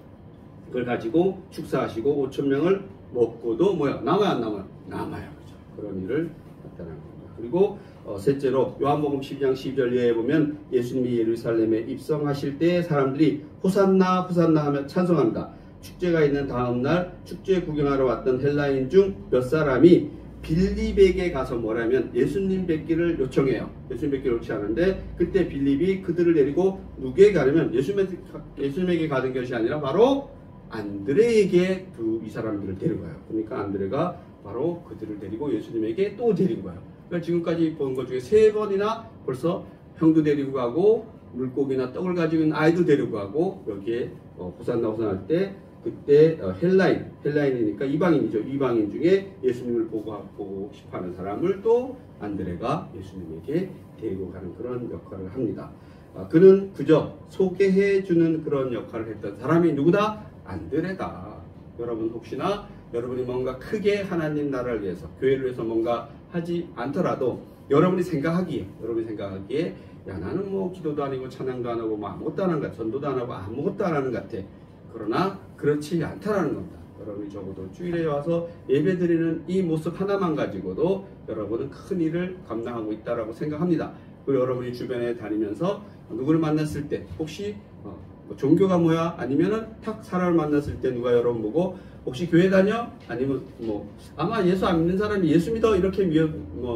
그걸 가지고 축사하시고 5,000명을 먹고도 뭐야? 남아요, 안 남아요? 남아요, 그죠? 그런 일을 나타난 겁니다. 그리고 셋째로 요한복음 12장 12절 이하에 보면 예수님이 예루살렘에 입성하실 때 사람들이 호산나 호산나 하며 찬송합니다. 축제가 있는 다음날 축제 구경하러 왔던 헬라인 중 몇 사람이 빌립에게 가서 뭐라면 예수님 뵙기를 요청해요. 예수님 뵙기를 요청하는데 그때 빌립이 그들을 데리고 누구에게 가려면 예수님에게 가는 것이 아니라 바로 안드레에게 이 사람들을 데려가요. 그러니까 안드레가 바로 그들을 데리고 예수님에게 또 데리고 가요. 그러니까 지금까지 본 것 중에 3번이나 벌써 형도 데리고 가고 물고기나 떡을 가지고 있는 아이도 데리고 가고 여기에 호산나 호산할 때 그때 헬라인이니까 이방인이죠. 이방인 중에 예수님을 보고 싶어하는 사람을 또 안드레가 예수님에게 데리고 가는 그런 역할을 합니다. 그는 그저 소개해주는 그런 역할을 했던 사람이 누구다? 안드레다. 여러분 혹시나 여러분이 뭔가 크게 하나님 나라를 위해서 교회를 위해서 뭔가 하지 않더라도 여러분이 생각하기에 야, 나는 뭐 기도도 아니고 찬양도 안 하고 뭐 아무것도 안 하는 것 같아. 전도도 안 하고 아무것도 안 하는 것 같아. 그러나 그렇지 않다라는 겁니다. 여러분이 적어도 주일에 와서 예배드리는 이 모습 하나만 가지고도 여러분은 큰 일을 감당하고 있다라고 생각합니다. 그리고 여러분이 주변에 다니면서 누구를 만났을 때 혹시 뭐 종교가 뭐야? 아니면은 탁 사람을 만났을 때 누가 여러분 보고 혹시 교회 다녀? 아니면 뭐 아마 예수 안 믿는 사람이 예수 믿어 이렇게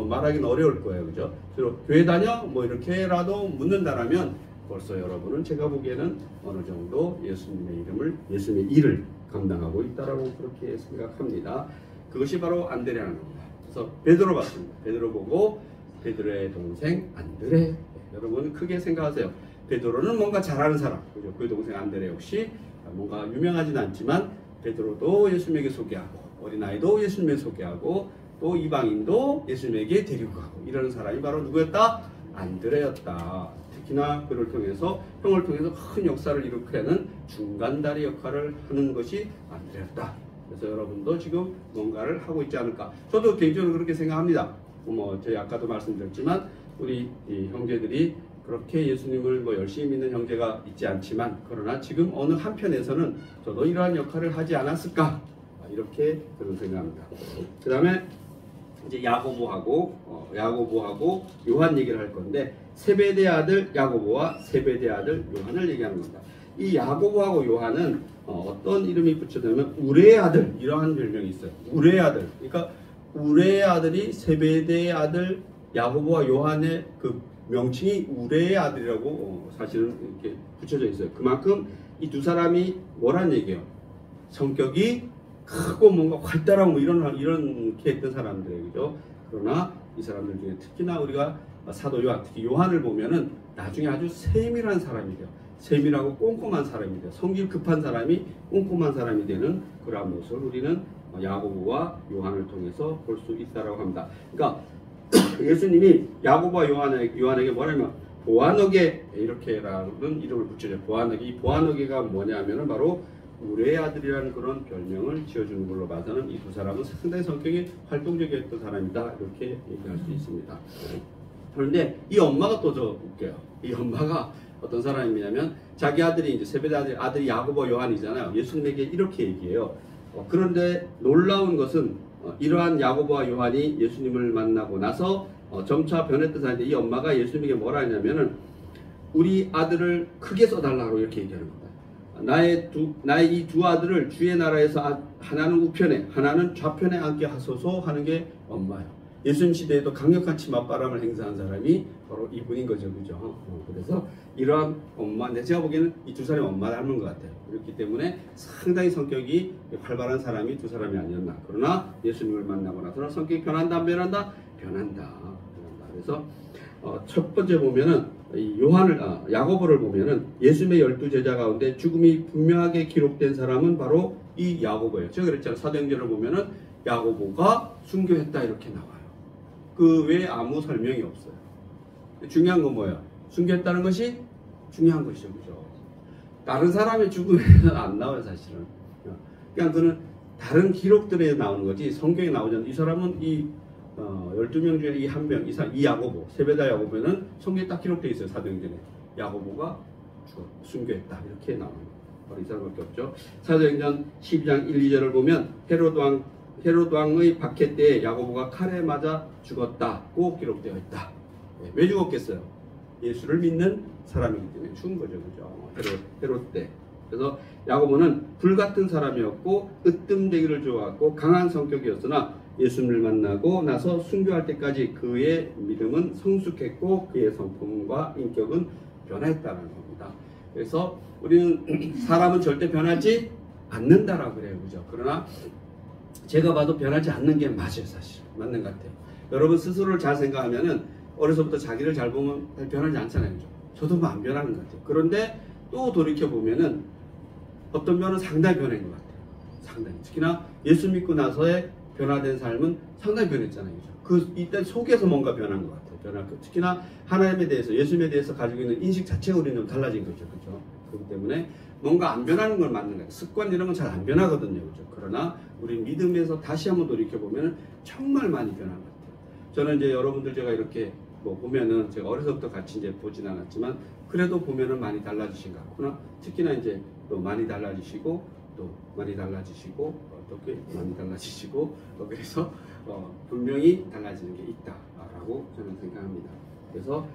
말하기는 어려울 거예요, 그죠? 주로 교회 다녀? 뭐 이렇게라도 묻는다라면 벌써 여러분은 제가 보기에는 어느 정도 예수님의 일을 감당하고 있다라고 그렇게 생각합니다. 그것이 바로 안드레라는 겁니다. 그래서 베드로 봤습니다. 베드로 보고 베드로의 동생 안드레. 여러분 크게 생각하세요. 베드로는 뭔가 잘하는 사람, 그죠? 그 동생 안드레 역시 뭔가 유명하진 않지만 베드로도 예수님에게 소개하고 어린아이도 예수님에게 소개하고 또 이방인도 예수님에게 데리고 가고 이러는 사람이 바로 누구였다? 안드레였다. 특히나 그를 통해서 형을 통해서 큰 역사를 일으키는 중간다리 역할을 하는 것이 안드레였다. 그래서 여러분도 지금 뭔가를 하고 있지 않을까? 저도 개인적으로 그렇게 생각합니다. 저희 아까도 말씀드렸지만 우리 이 형제들이 그렇게 예수님을 열심히 믿는 형제가 있지 않지만 그러나 지금 어느 한편에서는 저도 이러한 역할을 하지 않았을까? 이렇게 그런 생각합니다. 그 다음에 이제 야고보하고 요한 얘기를 할 건데 세베대 아들 야고보와 세베대 아들 요한을 얘기하는 겁니다. 이 야고보하고 요한은 어떤 이름이 붙여지냐면 우레의 아들 이러한 별명이 있어요. 우레의 아들. 그러니까 우레의 아들이 세베대의 아들 야고보와 요한의 그 명칭이 우레의 아들이라고 사실은 이렇게 붙여져 있어요. 그만큼 이 두 사람이 뭐란 얘기예요? 성격이 크고 뭔가 활달하고 뭐 이렇게 했던 사람들이에요. 그죠? 그러나 이 사람들 중에 특히나 우리가 사도 요한, 특히 요한을 보면은 나중에 아주 세밀한 사람이 돼요. 세밀하고 꼼꼼한 사람이 돼요. 성질 급한 사람이 꼼꼼한 사람이 되는 그러한 모습을 우리는 야고보와 요한을 통해서 볼 수 있다라고 합니다. 그러니까 예수님이 야고보와 요한에게 뭐냐면 보아너게 이렇게라는 이름을 붙여줘요. 보아너게. 이 보아너게가 뭐냐면은 바로 우레의 아들이라는 그런 별명을 지어주는 걸로 봐서는 이 두 사람은 상당히 성격이 활동적이었던 사람이다 이렇게 얘기할 수 있습니다. 그런데 이 엄마가 또 저 웃겨요. 이 엄마가 어떤 사람이냐면 자기 아들이 이제 세베대 아들이 야고보 요한이잖아요. 예수님에게 이렇게 얘기해요. 그런데 놀라운 것은 이러한 야고보와 요한이 예수님을 만나고 나서 점차 변했던 사람인데 이 엄마가 예수님에게 뭐라 하냐면은 우리 아들을 크게 써달라고 이렇게 얘기하는 겁니다. 나의 이 두 아들을 주의 나라에서 하나는 우편에 하나는 좌편에 앉게 하소서 하는 게 엄마예요. 예수님 시대에도 강력한 치맛바람을 행사한 사람이 바로 이분인 거죠. 그죠? 그래서 이러한 엄마, 제가 보기에는 이 두 사람이 엄마 닮은 것 같아요. 그렇기 때문에 상당히 성격이 활발한 사람이 두 사람이 아니었나. 그러나 예수님을 만나고 나서는 성격이 변한다 안 변한다? 변한다. 그래서 첫 번째 보면은 이 야고보를 보면은 예수님의 12제자 가운데 죽음이 분명하게 기록된 사람은 바로 이 야고보예요. 제가 그랬잖아요. 사도행전을 보면은 야고보가 순교했다 이렇게 나와요. 그 외에 아무 설명이 없어요. 중요한 건 뭐예요? 순교했다는 것이 중요한 것이죠. 그죠? 다른 사람의 죽음에는 안 나와요, 사실은. 그냥 그는 다른 기록들에 나오는 거지 성경에 나오지 않는 이 사람은 이 12명 중에 이 한 명, 이 야고보, 세베다 야고보는 성경에 딱 기록되어 있어요. 사도행전에. 야고보가 순교했다. 이렇게 나오는 거예요. 바로 이 사람밖에 없죠. 사도행전 12장 1, 2절을 보면 헤롯 왕의 박해 때에 야고보가 칼에 맞아 죽었다고 기록되어 있다. 왜 죽었겠어요? 예수를 믿는 사람이기 때문에 죽은 거죠. 그죠? 헤롯 때. 그래서 야고보는 불같은 사람이었고 으뜸되기를 좋아했고 강한 성격이었으나 예수님을 만나고 나서 순교할 때까지 그의 믿음은 성숙했고 그의 성품과 인격은 변화했다는 겁니다. 그래서 우리는 사람은 절대 변하지 않는다라고 그래요. 그죠? 그러나 제가 봐도 변하지 않는 게 맞아요. 사실 맞는 것 같아요. 여러분 스스로를 잘 생각하면은 어려서부터 자기를 잘 보면 변하지 않잖아요. 그죠? 저도 뭐 안 변하는 것 같아요. 그런데 또 돌이켜보면은 어떤 면은 상당히 변한 것 같아요. 상당히. 특히나 예수 믿고 나서의 변화된 삶은 상당히 변했잖아요. 그죠? 이때 속에서 뭔가 변한 것 같아요. 특히나 하나님에 대해서, 예수님에 대해서 가지고 있는 인식 자체가 우리는 좀 달라진 거죠. 그죠? 그렇기 때문에 뭔가 안 변하는 걸 맞는 거예요. 습관 이런 건 잘 안 변하거든요. 그죠? 그러나 우리 믿음에서 다시 한번 돌이켜보면 정말 많이 변한 것 같아요. 저는 이제 여러분들 제가 이렇게 뭐 보면은 제가 어려서부터 같이 이제 보진 않았지만 그래도 보면은 많이 달라지신 것 같구나. 특히나 이제 또 많이 달라지시고 또 많이 달라지시고 어떻게 많이 달라지시고 그래서 분명히 달라지는 게 있다라고 저는 생각합니다. 그래서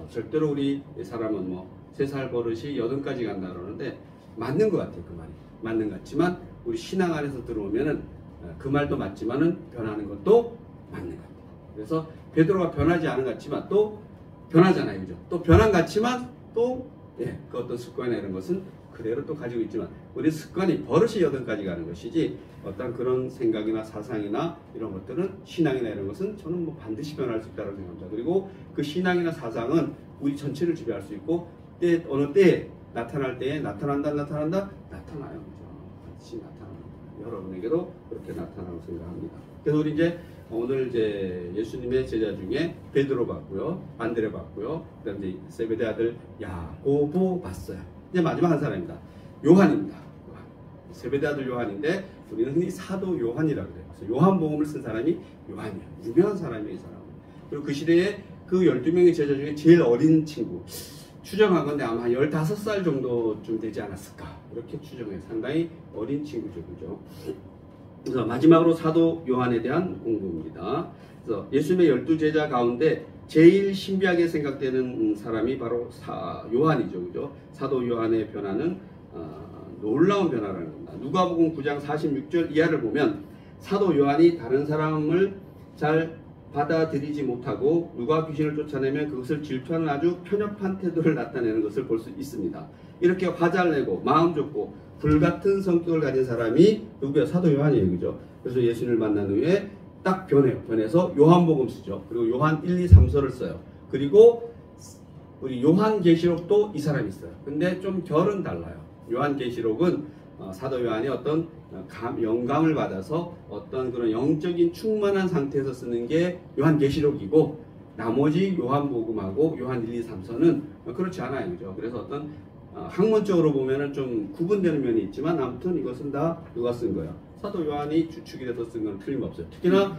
절대로 우리 사람은 뭐 3살 버릇이 8가지 간다 그러는데 맞는 것 같아요. 그 말이 맞는 것 같지만 우리 신앙 안에서 들어오면은 그 말도 맞지만은 변하는 것도 맞는 것 같아요. 그래서 베드로가 변하지 않은 것 같지만 또 변하잖아요. 그죠? 또 변한 것 같지만 또 그 어떤 습관이나 이런 것은 그대로 또 가지고 있지만 우리 습관이 버릇이 8가지 가는 것이지 어떤 그런 생각이나 사상이나 이런 것들은 신앙이나 이런 것은 저는 뭐 반드시 변할 수 있다고 생각합니다. 그리고 그 신앙이나 사상은 우리 전체를 지배할 수 있고 어느 때에 나타날 때에 나타나요. 그죠? 반드시 나타납니다. 여러분에게도 그렇게 나타나고 생각합니다. 그래서 우리 이제 오늘 이제 예수님의 제자 중에 베드로 봤고요, 안드레 봤고요, 그다음에 이제 세베대 아들 야고보 봤어요. 이제 마지막 한 사람입니다. 요한입니다. 세베대 아들 요한인데 우리는 흔히 사도 요한이라고 해요. 그래서 요한복음을 쓴 사람이 요한이에요. 유명한 사람이에요, 이 사람은. 그리고 그 시대에 그 12명의 제자 중에 제일 어린 친구. 추정한 건데 아마 15살 정도쯤 되지 않았을까. 이렇게 추정해요. 상당히 어린 친구죠. 그죠? 그래서 마지막으로 사도 요한에 대한 공부입니다. 그래서 예수님의 12제자 가운데 제일 신비하게 생각되는 사람이 바로 요한이죠. 그죠? 사도 요한의 변화는 놀라운 변화라는 겁니다. 누가복음 9장 46절 이하를 보면 사도 요한이 다른 사람을 잘 받아들이지 못하고 누가 귀신을 쫓아내면 그것을 질투하는 아주 편협한 태도를 나타내는 것을 볼 수 있습니다. 이렇게 화잘 내고 마음 좁고 불같은 성격을 가진 사람이 누구야? 사도 요한이에요. 그죠? 그래서 예수님을 만난 후에 딱 변해요. 변해서 요한복음 쓰죠. 그리고 요한 1, 2, 3서를 써요. 그리고 우리 요한계시록도 이 사람이 써요. 근데 좀 결은 달라요. 요한계시록은 사도 요한이 어떤 영감을 받아서 어떤 그런 영적인 충만한 상태에서 쓰는 게 요한계시록이고 나머지 요한복음하고 요한 1, 2, 3서는 그렇지 않아요. 그죠? 그래서 어떤 학문적으로 보면은 좀 구분되는 면이 있지만 아무튼 이것은 다 누가 쓴 거야? 사도 요한이 주축이 돼서 쓴 건 틀림없어요. 특히나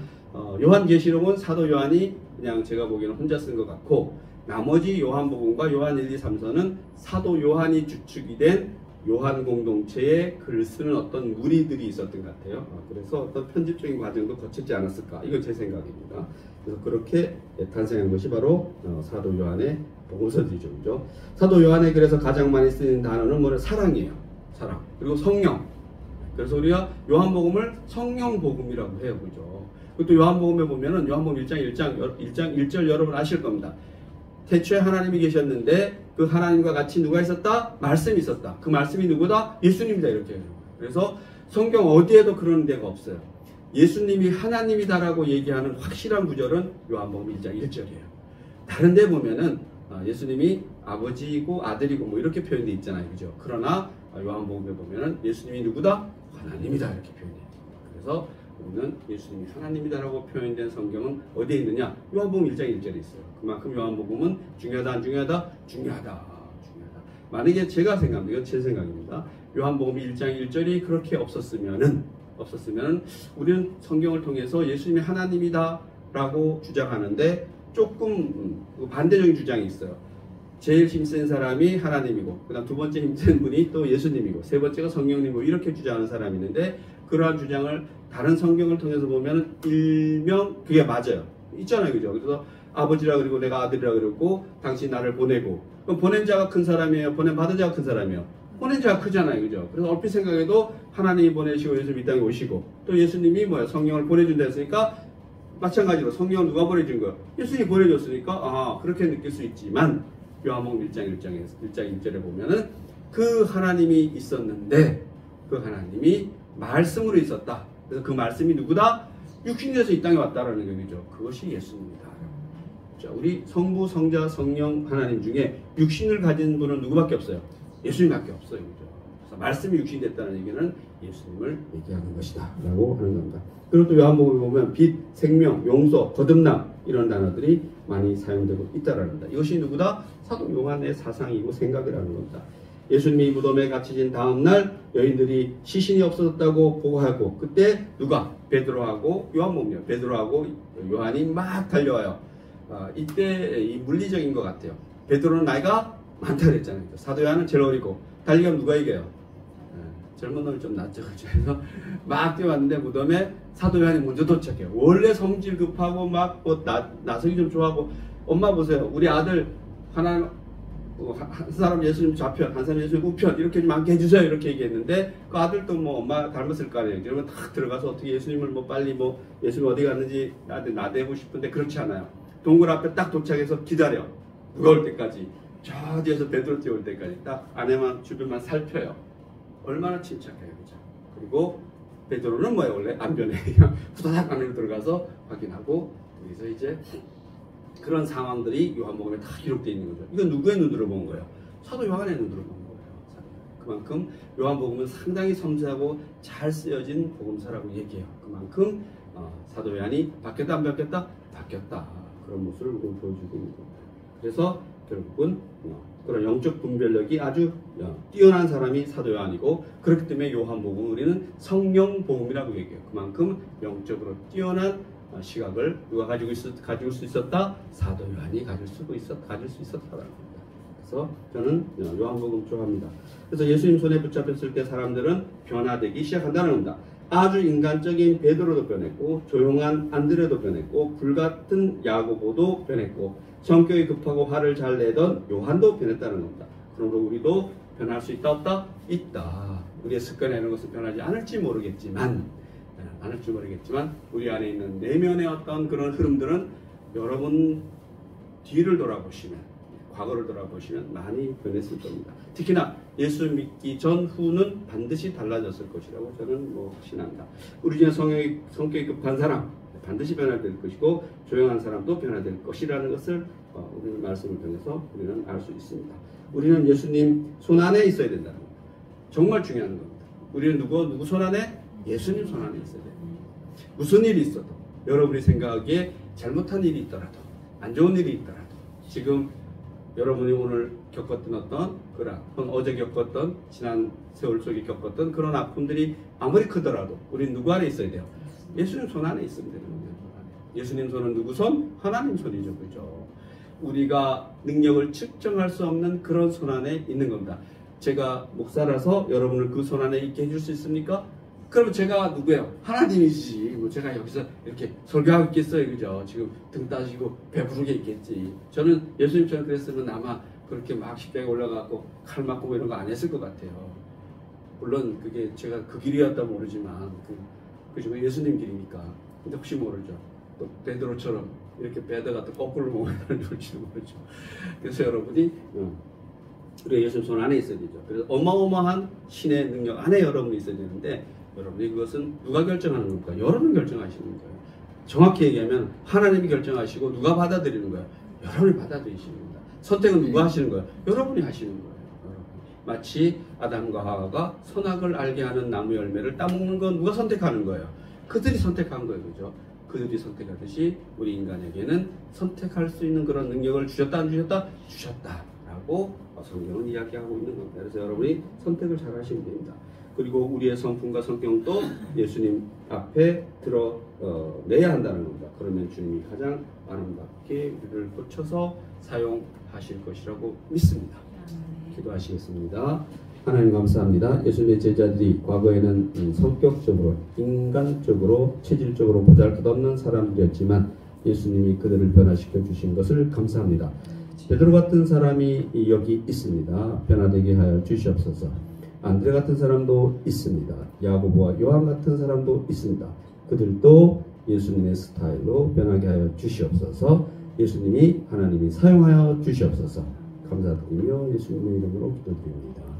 요한계시록은 사도 요한이 그냥 제가 보기에는 혼자 쓴 것 같고 나머지 요한복음과 요한 1, 2, 3서는 사도 요한이 주축이 된 요한 공동체에 글을 쓰는 어떤 무리들이 있었던 것 같아요. 그래서 어떤 편집적인 과정도 거치지 않았을까. 이건 제 생각입니다. 그래서 그렇게 탄생한 것이 바로 사도 요한의 복음서들이죠. 그죠? 사도 요한의 글에서 가장 많이 쓰는 단어는 뭐냐? 사랑이에요. 사랑. 그리고 성령. 그래서 우리가 요한복음을 성령복음이라고 해요. 그죠? 그리고 또 요한복음에 보면은 요한복음 1장 1절 여러분 아실 겁니다. 태초에 하나님이 계셨는데 그 하나님과 같이 누가 있었다? 말씀이 있었다. 그 말씀이 누구다? 예수님이다. 이렇게 해요. 그래서 성경 어디에도 그런 데가 없어요. 예수님이 하나님이다라고 얘기하는 확실한 구절은 요한복음 1장 1절이에요. 다른 데 보면은 예수님이 아버지이고 아들이고 뭐 이렇게 표현되어 있잖아요. 그죠? 그러나 요한복음에 보면은 예수님이 누구다? 하나님이다 이렇게 표현해요. 그래서 우리는 예수님이 하나님이다라고 표현된 성경은 어디에 있느냐? 요한복음 1장 1절에 있어요. 그만큼 요한복음은 중요하다 안 중요하다? 중요하다. 만약에 제가 생각합니다. 이건 제 생각입니다. 요한복음 1장 1절이 그렇게 없었으면은 우리는 성경을 통해서 예수님이 하나님이다라고 주장하는데 조금 반대적인 주장이 있어요. 제일 힘센 사람이 하나님이고, 그다음 두 번째 힘센 분이 또 예수님이고, 세 번째가 성령님이고 이렇게 주장하는 사람이 있는데 그러한 주장을 다른 성경을 통해서 보면 일명 그게 맞아요. 있잖아요, 그죠? 그래서 아버지라 그리고 내가 아들이라 그러고 당신 나를 보내고, 그럼 보낸 자가 큰 사람이에요? 보낸 받은 자가 큰 사람이에요? 보낸 자가 크잖아요, 그죠? 그래서 얼핏 생각해도 하나님이 보내시고 예수님 이 땅에 오시고 또 예수님이 성령을 보내준다 했으니까 마찬가지로 성령을 누가 보내준 거예요? 예수님이 보내줬으니까 그렇게 느낄 수 있지만 요한복음 1장 1절에 보면은 그 하나님이 있었는데 그 하나님이 말씀으로 있었다. 그래서 그 말씀이 누구다? 육신이 돼서 이 땅에 왔다라는 얘기죠. 그것이 예수님이다. 자, 우리 성부, 성자, 성령 하나님 중에 육신을 가진 분은 누구밖에 없어요? 예수님밖에 없어요. 그죠? 그래서 말씀이 육신이 됐다는 얘기는 예수님을 얘기하는 것이다 라고 하는 겁니다. 그리고 또 요한복음에 보면 빛, 생명, 용서, 거듭남 이런 단어들이 많이 사용되고 있다라는 겁니다. 이것이 누구다? 사도 요한의 사상이고 생각이라는 겁니다. 예수님이 무덤에 갇히신 다음날 여인들이 시신이 없어졌다고 보고하고, 그때 누가? 베드로하고 요한복음이요. 베드로하고 요한이 막 달려와요. 이때 이 물리적인 것 같아요. 베드로는 나이가 많다 그랬잖아요. 사도 요한은 제일 어리고 달리면 누가 이겨요? 젊은 놈이 좀 낫죠. 그래서 막 뛰어왔는데 무덤에 사도 요한이 먼저 도착해요. 원래 성질 급하고 막 나서기 좀 좋아하고, 엄마 보세요. 우리 아들 한 사람 예수님 좌편, 한 사람 예수님 우편 이렇게 좀 많게 해주세요. 이렇게 얘기했는데 그 아들도 엄마 닮았을 거 아니에요. 그러면 탁 들어가서 어떻게 예수님을 빨리 예수님 어디 갔는지 나대고 싶은데 그렇지 않아요. 동굴 앞에 딱 도착해서 기다려. 누가 올 때까지. 저 뒤에서 베드로 뛰어올 때까지 딱 안에만 주변만 살펴요. 얼마나 침착해요, 그죠? 그리고 베드로는 원래 안변에 그냥 후다닥 안으로 들어가서 확인하고, 여기서 이제 그런 상황들이 요한복음에 다 기록되어 있는 거죠. 이건 누구의 눈으로 본 거예요? 사도 요한의 눈으로 본 거예요. 그만큼 요한복음은 상당히 섬세하고 잘 쓰여진 복음서라고 얘기해요. 그만큼 사도 요한이 바뀌었다 안 바뀌었다? 바뀌었다. 그런 모습을 보여주고 있는 겁니다. 그래서 결국은 그런 영적 분별력이 아주 뛰어난 사람이 사도 요한이고, 그렇기 때문에 요한복음 우리는 성령복음이라고 얘기해요. 그만큼 영적으로 뛰어난 시각을 누가 가질 수 있었다? 사도 요한이 가질 수 있었다라는 겁니다. 그래서 저는 요한복음 좋아합니다. 그래서 예수님 손에 붙잡혔을 때 사람들은 변화되기 시작한다는 겁니다. 아주 인간적인 베드로도 변했고, 조용한 안드레도 변했고, 불같은 야고보도 변했고, 성격이 급하고 화를 잘 내던 요한도 변했다는 겁니다. 그러므로 우리도 변할 수 있다 없다? 있다. 우리의 습관에 이런 것은 변하지 않을지 모르겠지만 우리 안에 있는 내면의 어떤 그런 흐름들은 여러분 뒤를 돌아보시면, 과거를 돌아보시면 많이 변했을 겁니다. 특히나 예수 믿기 전 후는 반드시 달라졌을 것이라고 저는 확신합니다. 우리 중에 성격이 급한 사람 반드시 변화될 것이고, 조용한 사람도 변화될 것이라는 것을 우리는 말씀을 통해서 우리는 알 수 있습니다. 우리는 예수님 손 안에 있어야 된다는 겁니다. 정말 중요한 겁니다. 우리는 누구 손 안에? 예수님 손 안에 있어야 돼요. 무슨 일이 있어도, 여러분이 생각하기에 잘못한 일이 있더라도, 안 좋은 일이 있더라도, 지금 여러분이 오늘 겪었던 어제 겪었던, 지난 세월 속에 겪었던 그런 아픔들이 아무리 크더라도 우리는 누구 안에 있어야 돼요? 예수님 손 안에 있으면 되는 겁니다. 예수님 손은 누구 손? 하나님 손이죠. 그죠? 우리가 능력을 측정할 수 없는 그런 손 안에 있는 겁니다. 제가 목사라서 여러분을 그 손 안에 있게 해줄 수 있습니까? 그러면 제가 누구예요? 하나님이지. 제가 여기서 이렇게 설교하고 있겠어요. 그죠? 지금 등 따지고 배부르게 있겠지. 저는 예수님처럼 그랬으면 아마 그렇게 막 십자가에 올라가고 칼 맞고 이런 거 안 했을 것 같아요. 물론 그게 제가 그 길이었다 모르지만 그죠? 예수님 길이니까. 근데 혹시 모르죠. 또 베드로처럼 이렇게 배다가 또 거꾸로 먹어야 될지도 모르죠. 그래서 여러분이 우리 예수님 손 안에 있어야 되죠. 그래서 어마어마한 신의 능력 안에 여러분이 있어야 되는데, 여러분이 그것은 누가 결정하는 겁니까? 여러분이 결정하시는 거예요. 정확히 얘기하면 하나님이 결정하시고 누가 받아들이는 거예요? 여러분이 받아들이시는 겁니다. 선택은 누가 하시는 거예요? 여러분이 하시는 거예요. 마치 아담과 하와가 선악을 알게 하는 나무 열매를 따먹는 건 누가 선택하는 거예요? 그들이 선택한 거예요. 그죠? 그들이 선택하듯이 우리 인간에게는 선택할 수 있는 그런 능력을 주셨다 안 주셨다? 주셨다라고 성경은 이야기하고 있는 겁니다. 그래서 여러분이 선택을 잘 하시면 됩니다. 그리고 우리의 성품과 성격도 예수님 앞에 드러내야 한다는 겁니다. 그러면 주님이 가장 아름답게 우리를 고쳐서 사용하실 것이라고 믿습니다. 기도하시겠습니다. 하나님 감사합니다. 예수님의 제자들이 과거에는 성격적으로, 인간적으로, 체질적으로 보잘것없는 사람들이었지만 예수님이 그들을 변화시켜 주신 것을 감사합니다. 베드로 같은 사람이 여기 있습니다. 변화되게 하여 주시옵소서. 안드레 같은 사람도 있습니다. 야고보와 요한 같은 사람도 있습니다. 그들도 예수님의 스타일로 변하게 하여 주시옵소서. 예수님이 하나님이 사용하여 주시옵소서. 감사드리며 예수님의 이름으로 기도드립니다.